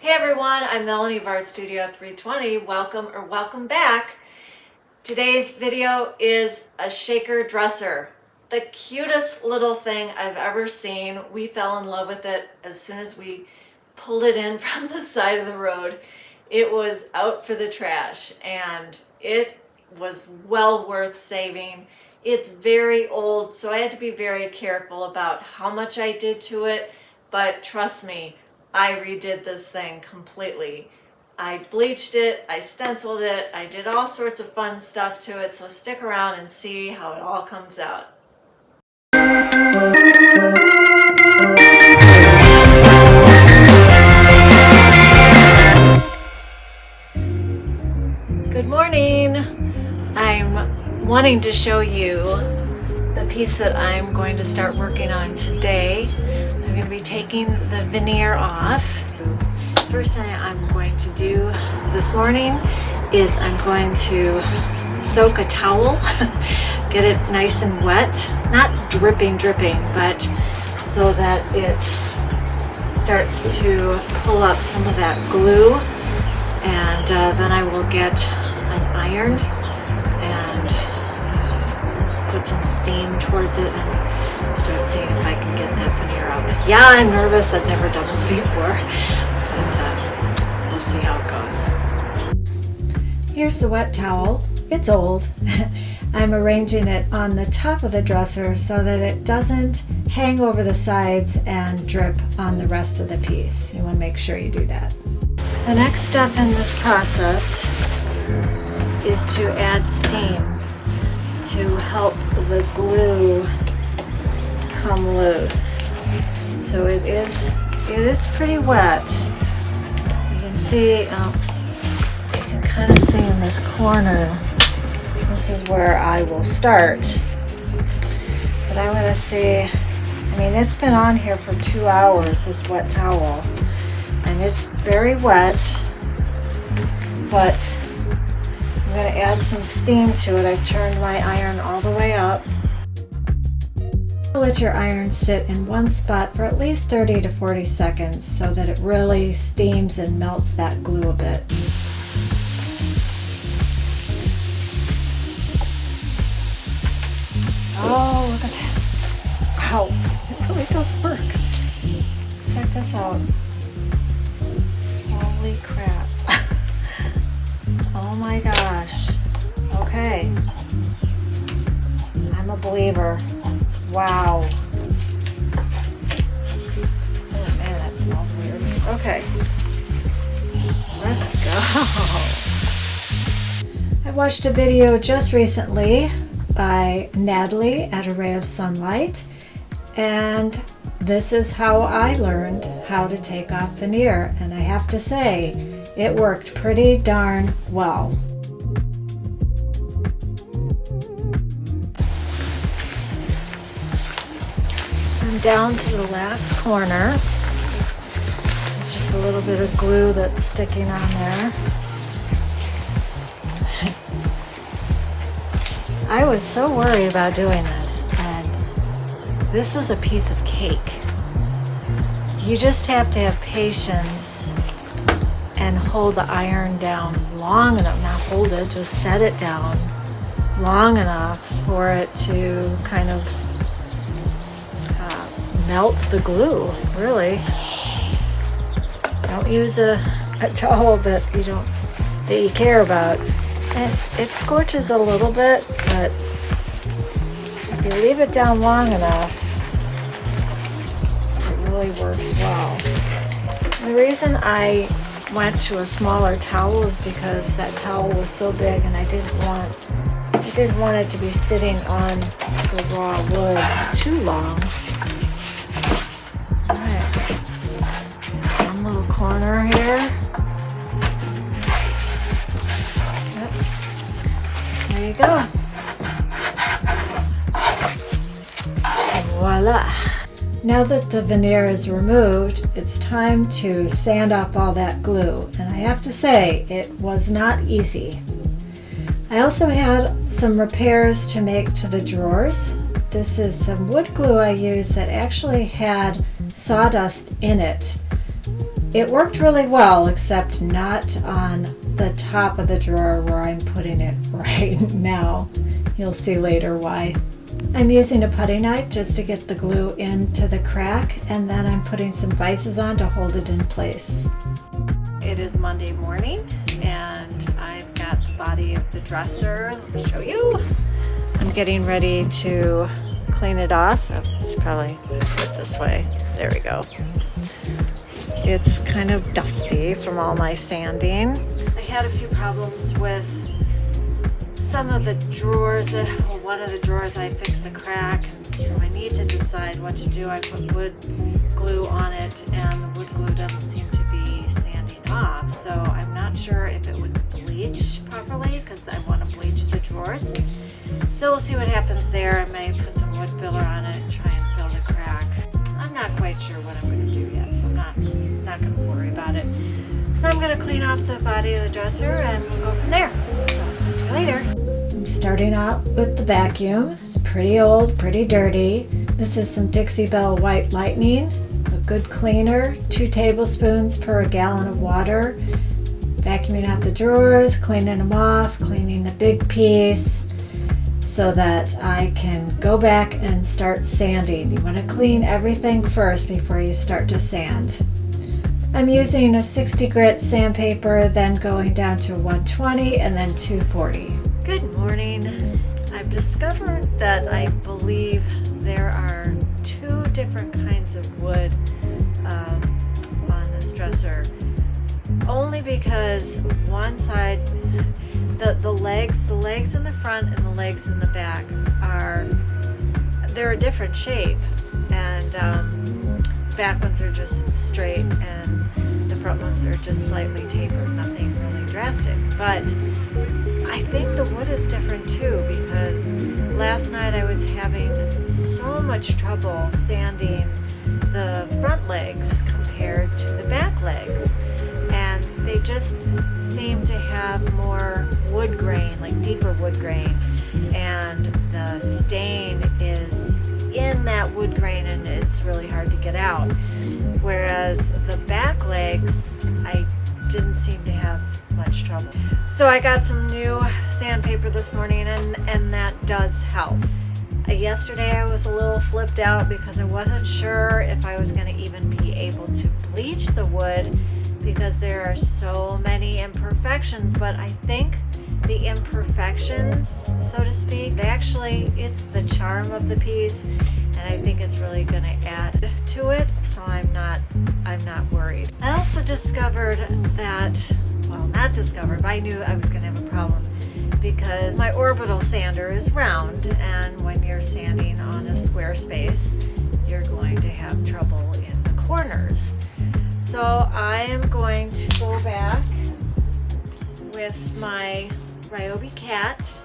Hey everyone, I'm Melanie of Art Studio 320. Welcome back. Today's video is a shaker dresser. The cutest little thing I've ever seen. We fell in love with it as soon as we pulled it in from the side of the road. It was out for the trash and it was well worth saving. It's very old, so I had to be very careful about how much I did to it, but trust me, I redid this thing completely. I bleached it, I stenciled it, I did all sorts of fun stuff to it, so stick around and see how it all comes out. Good morning! I'm wanting to show you the piece that I'm going to start working on today. I'm going to be taking the veneer off. First thing I'm going to do this morning is I'm going to soak a towel, get it nice and wet, not dripping, but so that it starts to pull up some of that glue, and then I will get an iron and put some steam towards it and start seeing if I can get that veneer up. Yeah, I'm nervous. I've never done this before, but we'll see how it goes. Here's the wet towel. It's old. I'm arranging it on the top of the dresser so that it doesn't hang over the sides and drip on the rest of the piece. You want to make sure you do that. The next step in this process is to add steam to help the glue come loose. So it is pretty wet. You can see, you can kind of see in this corner, this is where I will start. But I'm going to see, I mean, it's been on here for 2 hours, this wet towel, and it's very wet, but I'm going to add some steam to it. I've turned my iron all the way up. Let your iron sit in one spot for at least 30 to 40 seconds so that it really steams and melts that glue a bit. Oh, look at that. Wow, it really does work. Check this out. Holy crap. Oh my gosh. Okay. I'm a believer. Wow. Oh man, that smells weird. Okay. Let's go. I watched a video just recently by Natalie at A Ray of Sunlight, and this is how I learned how to take off veneer, and I have to say it worked pretty darn well. I'm down to the last corner. It's just a little bit of glue that's sticking on there. I was so worried about doing this, and this was a piece of cake. You just have to have patience and hold the iron down long enough, not hold it, just set it down long enough for it to kind of melt the glue, really. Don't use a towel that you care about. And it scorches a little bit, but if you leave it down long enough, it really works well. The reason I went to a smaller towel is because that towel was so big and I didn't want it to be sitting on the raw wood too long. Alright, one little corner here. Yep. There you go. And voila! Now that the veneer is removed, it's time to sand off all that glue, and I have to say, it was not easy. I also had some repairs to make to the drawers. This is some wood glue I used that actually had sawdust in it. it worked really well, except not on the top of the drawer where I'm putting it right now. You'll see later why. I'm using a putty knife just to get the glue into the crack, and then I'm putting some vices on to hold it in place. It is Monday morning, and I've got the body of the dresser. Let me show you. I'm getting ready to clean it off. It's probably put it this way. There we go. It's kind of dusty from all my sanding. I had a few problems with some of the drawers. One of the drawers I fixed a crack, and so I need to decide what to do. I put wood glue on it, and the wood glue doesn't seem to be sanding off, so I'm not sure if it would bleach properly because I want to bleach the drawers. So we'll see what happens there. I may put some wood filler on it and try and fill the crack. I'm not quite sure what I'm going to do yet, so I'm not going to worry about it. So I'm going to clean off the body of the dresser and we'll go from there. So I'll talk to you later. I'm starting out with the vacuum. It's pretty old, pretty dirty. This is some Dixie Belle White Lightening, a good cleaner, 2 tablespoons per gallon of water. Vacuuming out the drawers, cleaning them off, cleaning the big piece, so that I can go back and start sanding. You want to clean everything first before you start to sand. I'm using a 60 grit sandpaper, then going down to 120 and then 240. Good morning. I've discovered that I believe there are 2 different kinds of wood on this dresser. Only because one side, the legs in the front and the legs in the back they're a different shape, and back ones are just straight and the front ones are just slightly tapered, nothing really drastic. But I think the wood is different too, because last night I was having so much trouble sanding the front legs compared to the back legs, and they just seem to have more wood grain, like deeper wood grain, and the stain is in that wood grain and it's really hard to get out. Whereas the back legs, I didn't seem to have much trouble. So I got some new sandpaper this morning, and that does help. Yesterday I was a little flipped out because I wasn't sure if I was going to even be able to bleach the wood, because there are so many imperfections. But I think the imperfections, so to speak, it's the charm of the piece, and I think it's really going to add to it, so I'm not worried. I also discovered that, well, not discovered, but I knew I was going to have a problem, because my orbital sander is round, and when you're sanding on a square space, you're going to have trouble in the corners. So I am going to go back with my Ryobi cat,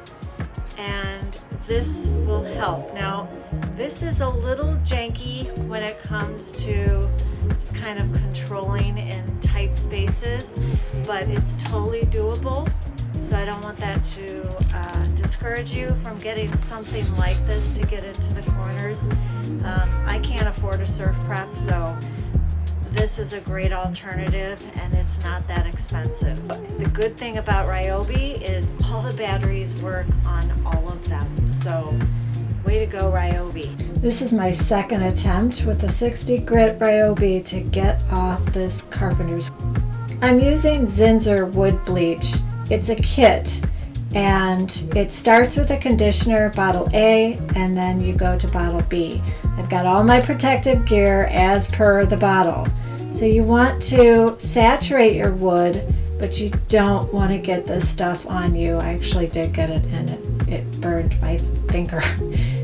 and this will help. Now, this is a little janky when it comes to just kind of controlling in tight spaces, but it's totally doable. So I don't want that to discourage you from getting something like this to get into the corners. I can't afford a surf prep, so this is a great alternative, and it's not that expensive. The good thing about Ryobi is all the batteries work on all of them. So way to go, Ryobi. This is my second attempt with a 60 grit Ryobi to get off this carpenter's. I'm using Zinsser wood bleach. It's a kit, and it starts with a conditioner, bottle A, and then you go to bottle B. I've got all my protective gear as per the bottle. So you want to saturate your wood, but you don't want to get this stuff on you. I actually did get it, and it burned my finger.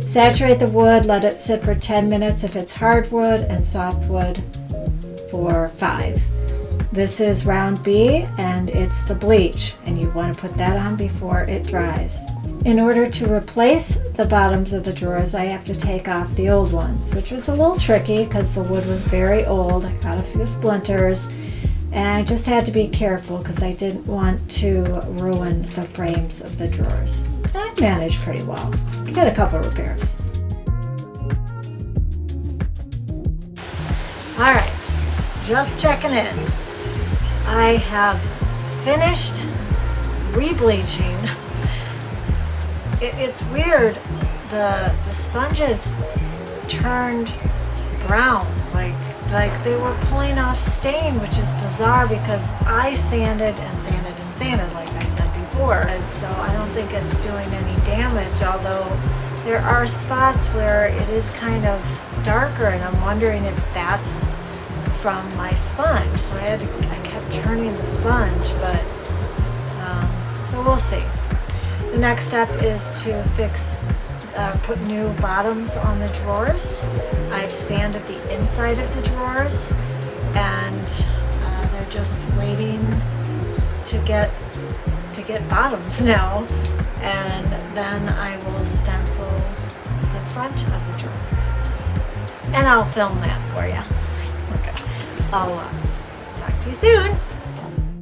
Saturate the wood, let it sit for 10 minutes if it's hardwood, and softwood for 5. This is round B, and it's the bleach, and you want to put that on before it dries. In order to replace the bottoms of the drawers, I have to take off the old ones, which was a little tricky because the wood was very old. I got a few splinters, and I just had to be careful because I didn't want to ruin the frames of the drawers. I managed pretty well. I got a couple repairs. All right, just checking in. I have finished re-bleaching. It's weird. The sponges turned brown, like they were pulling off stain, which is bizarre because I sanded and sanded and sanded, like I said before, and so I don't think it's doing any damage, although there are spots where it is kind of darker, and I'm wondering if that's from my sponge. So I kept turning the sponge, but so we'll see. The next step is to put new bottoms on the drawers. I've sanded the inside of the drawers, and they're just waiting to get bottoms now. And then I will stencil the front of the drawer, and I'll film that for you. Okay, I'll talk to you soon.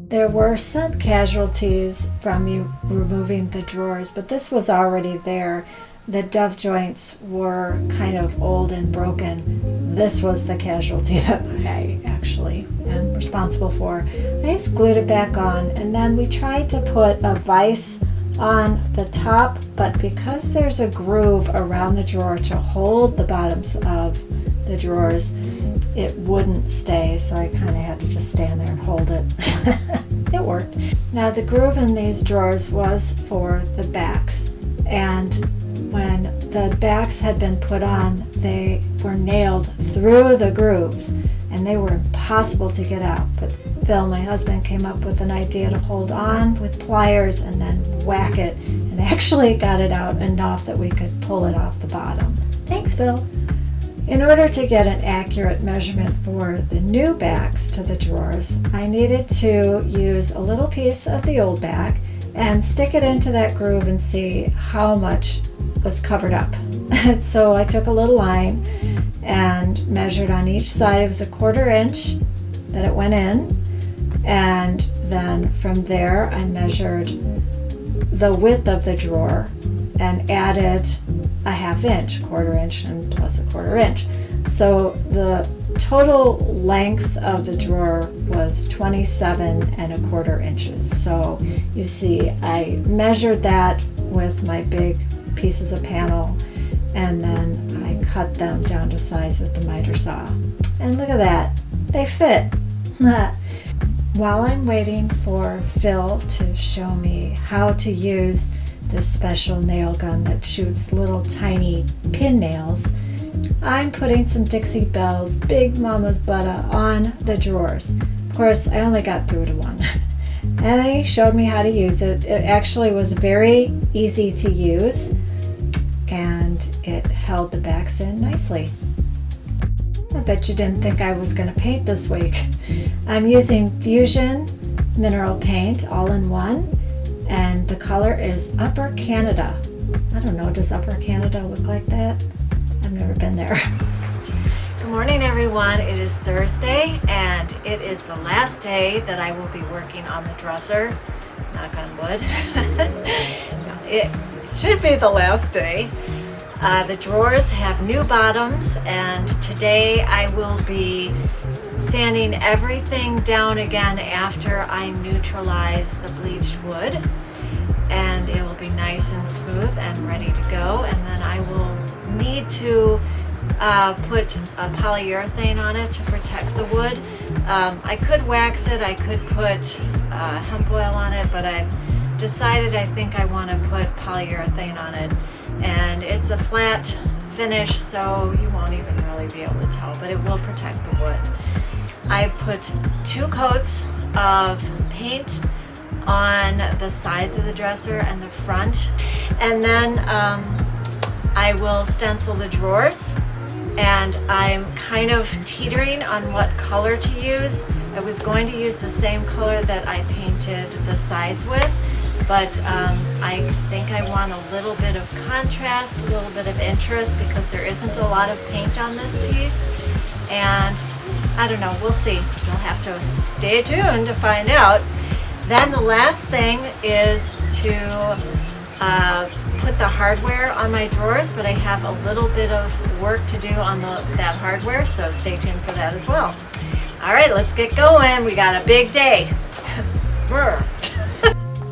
There were some casualties from you removing the drawers, but this was already there. The dove joints were kind of old and broken. This was the casualty that I actually am responsible for. I just glued it back on, and then we tried to put a vise on the top, but because there's a groove around the drawer to hold the bottoms of the drawers, it wouldn't stay, so I kind of had to just stand there and hold it. It worked. Now the groove in these drawers was for the backs, and when the backs had been put on, they were nailed through the grooves and they were impossible to get out. But Bill, my husband, came up with an idea to hold on with pliers and then whack it, and actually got it out enough that we could pull it off the bottom. Thanks, Bill. In order to get an accurate measurement for the new backs to the drawers, I needed to use a little piece of the old back and stick it into that groove and see how much was covered up. So I took a little line and measured on each side. It was 1/4 inch that it went in, and then from there I measured the width of the drawer and added a 1/2 inch, 1/4 inch, and plus 1/4 inch. So the total length of the drawer was 27 1/4 inches. So you see, I measured that with my big pieces of panel, and then I cut them down to size with the miter saw. And look at that, they fit. While I'm waiting for Phil to show me how to use this special nail gun that shoots little tiny pin nails, I'm putting some Dixie Belle's Big Mama's Butter on the drawers. Of course, I only got through to one. And he showed me how to use it. It actually was very easy to use, and it held the backs in nicely. I bet you didn't think I was going to paint this week. I'm using Fusion mineral paint all in one, and the color is Upper Canada. I don't know, does Upper Canada look like that? I've never been there. Good morning, everyone. It is Thursday, and it is the last day that I will be working on the dresser. Knock on wood. It should be the last day. The drawers have new bottoms, and today I will be sanding everything down again after I neutralize the bleached wood, and it will be nice and smooth and ready to go. And then I will need to put a polyurethane on it to protect the wood. I could wax it, I could put hemp oil on it, but I've decided I think I want to put polyurethane on it. And it's a flat finish, so you won't even really be able to tell, but it will protect the wood. I've put 2 coats of paint on the sides of the dresser and the front, and then I will stencil the drawers, and I'm kind of teetering on what color to use. I was going to use the same color that I painted the sides with, but I think I want a little bit of contrast, a little bit of interest, because there isn't a lot of paint on this piece, and I don't know, we'll see. You'll have to stay tuned to find out. Then the last thing is to put the hardware on my drawers, but I have a little bit of work to do on that hardware, so stay tuned for that as well. All right, let's get going. We got a big day.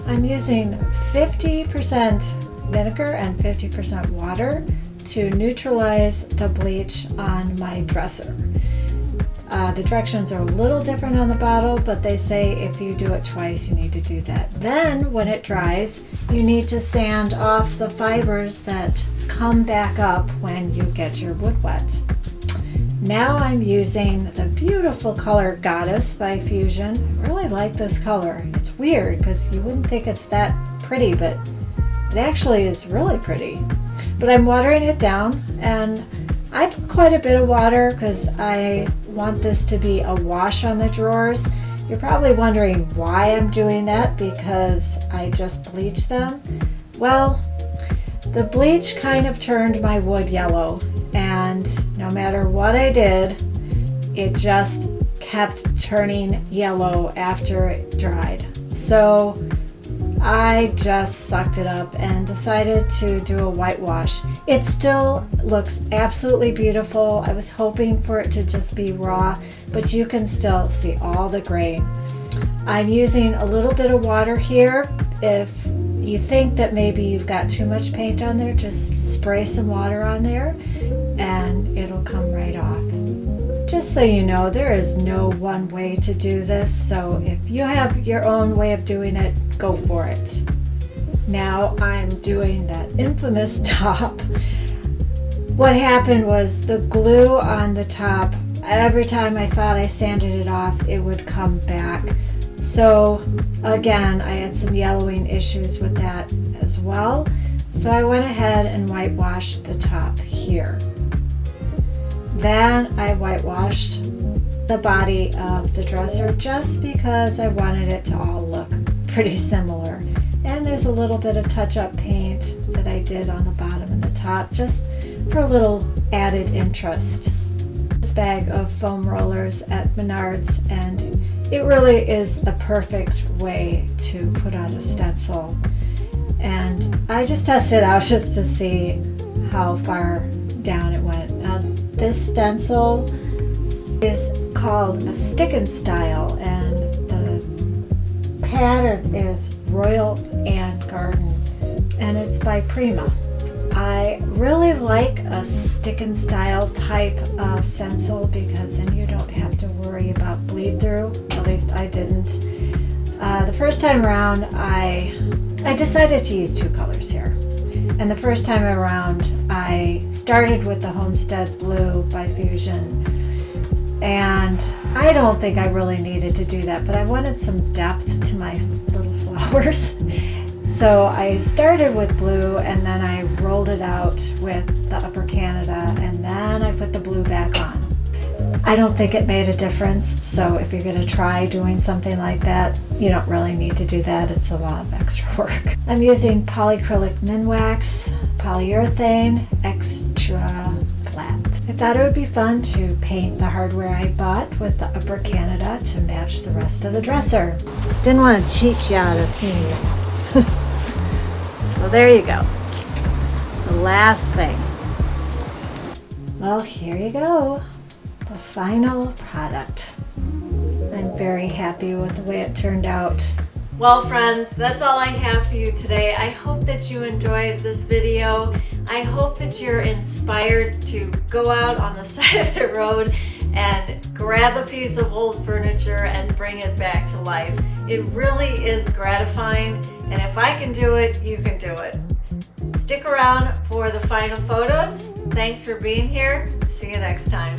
I'm using 50% vinegar and 50% water to neutralize the bleach on my dresser. The directions are a little different on the bottle, but they say if you do it twice, you need to do that. Then when it dries, you need to sand off the fibers that come back up when you get your wood wet. Now I'm using the beautiful color Goddess by Fusion. I really like this color. It's weird because you wouldn't think it's that pretty, but it actually is really pretty. But I'm watering it down, and I put quite a bit of water because I want this to be a wash on the drawers. You're probably wondering why I'm doing that, because I just bleached them. Well, the bleach kind of turned my wood yellow, and no matter what I did, it just kept turning yellow after it dried. So I just sucked it up and decided to do a whitewash. It still looks absolutely beautiful. I was hoping for it to just be raw, but you can still see all the grain. I'm using a little bit of water here. If you think that maybe you've got too much paint on there, just spray some water on there and it'll come right off. Just so you know, there is no one way to do this, so if you have your own way of doing it, go for it. Now I'm doing that infamous top. What happened was the glue on the top, every time I thought I sanded it off, it would come back. So again, I had some yellowing issues with that as well. So I went ahead and whitewashed the top here. Then I whitewashed the body of the dresser just because I wanted it to all look pretty similar. And there's a little bit of touch-up paint that I did on the bottom and the top just for a little added interest. This bag of foam rollers at Vineyard's, and it really is the perfect way to put on a stencil. And I just tested it out just to see how far down it went. Now, this stencil is called a stick and style, and the pattern is Royal and Garden, and it's by Prima. I really like a stick and style type of stencil because then you don't have to worry about bleed through. At least I didn't. The first time around, I decided to use two colors here. And the first time around, I started with the Homestead Blue by Fusion. And I don't think I really needed to do that, but I wanted some depth to my little flowers. So I started with blue, and then I rolled it out with the Upper Canada, and then I put the blue back on. I don't think it made a difference, so if you're going to try doing something like that, you don't really need to do that. It's a lot of extra work. I'm using polyacrylic Minwax, polyurethane, extra flat. I thought it would be fun to paint the hardware I bought with the Upper Canada to match the rest of the dresser. Didn't want to cheat you out of seeing it. So there you go. The last thing. Well, here you go. The final product. I'm very happy with the way it turned out. Well, friends, that's all I have for you today. I hope that you enjoyed this video. I hope that you're inspired to go out on the side of the road and grab a piece of old furniture and bring it back to life. It really is gratifying, and if I can do it, you can do it. Stick around for the final photos. Thanks for being here. See you next time.